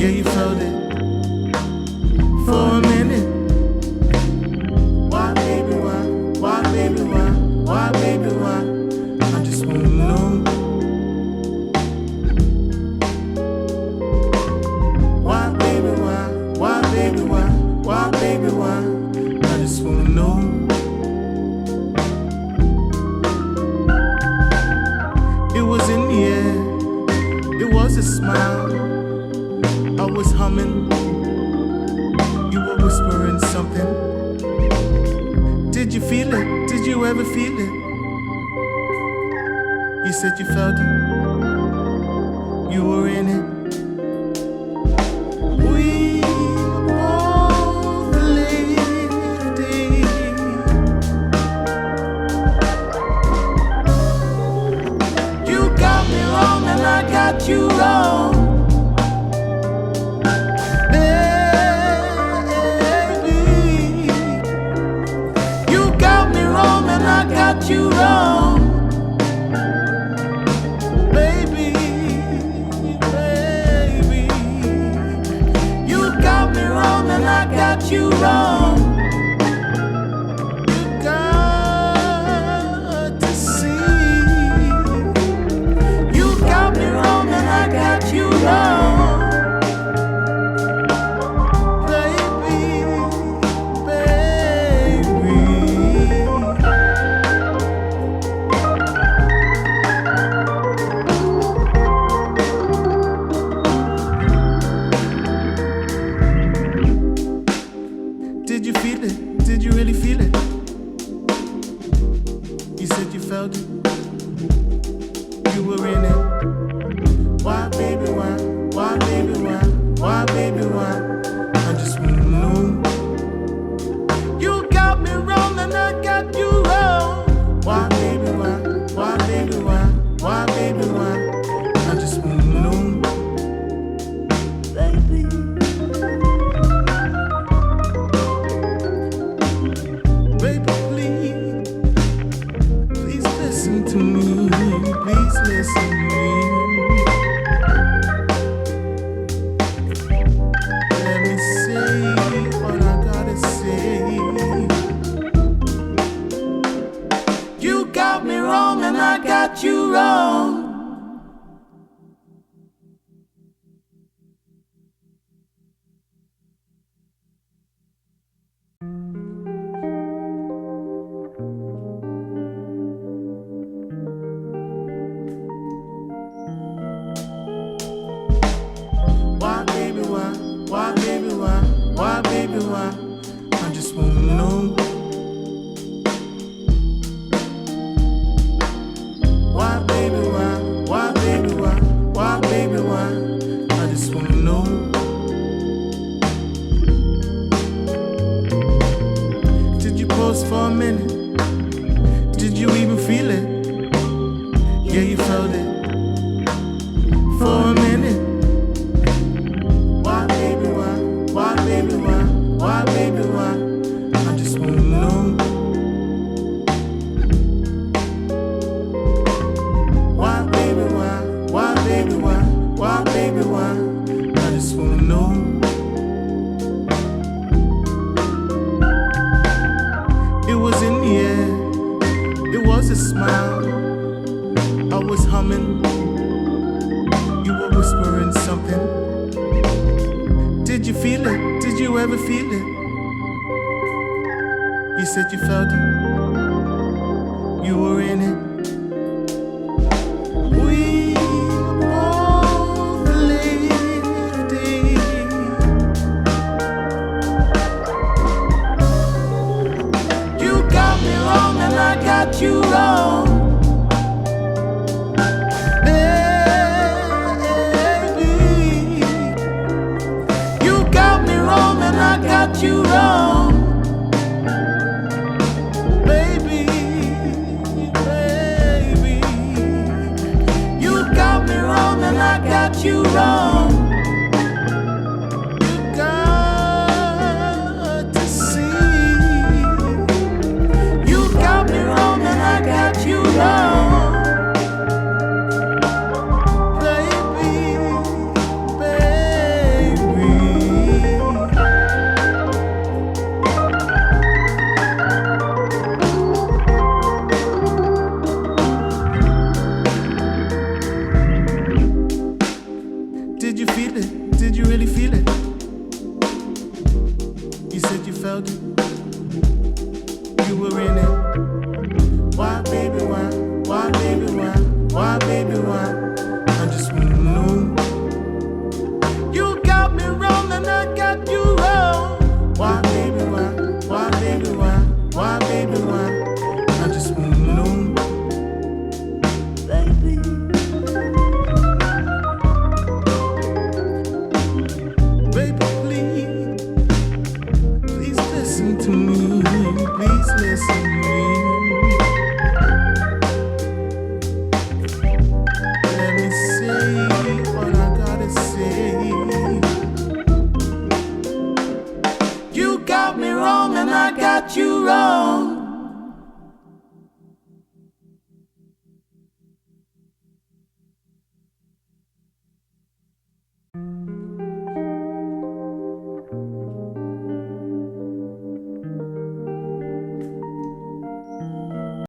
Yeah, you felt it for a minute. Why, baby, why? Why, baby, why? Why, baby, why? I just wanna know. Why, baby, why? Why, baby, why? Why, baby, why? I just wanna know. It was in the air, it was a smile. I was humming, you were whispering something. Did you feel it? Did you ever feel it? You said you felt it, you were in it. We both lived it. You got me wrong and I got you wrong. Got you wrong, baby, baby. You got me wrong and I got you wrong. You got to see. You got me wrong and I got you wrong. Did you feel it? Did you really feel it? You said you felt it. You were in it. Why, baby, why? Why, baby, why? Why, baby, why? I just wanna know. You got me wrong and I got you wrong. Why, baby, why? Why, baby, why? Why, baby, why? I just wanna know. Baby. To me, please listen to me. Let me say what I gotta say. You got me wrong and I got you wrong. Why, baby, why? Why, baby, why? Why, baby, why? I just wanna know. Why, baby, why? Why, baby, why? Why, baby, why? I just wanna know. Did you pause for a minute? Did you even feel it? Yeah, you felt it for a minute. Why, baby, why? Why, baby, why? Why, baby, why? I just wanna know. Why, baby, why? Why, baby, why? Why, baby, why? I just wanna know. It was in the air, it was a smile. I was humming, you were whispering something. Did you feel it? Did you ever feel it? You said you felt it, you were in it. We both lived it. You got me wrong and I got you wrong. I got you wrong, baby, baby. You got me wrong and I got you wrong. You got to see. You got me wrong and I got you wrong. Baby, baby. why, baby?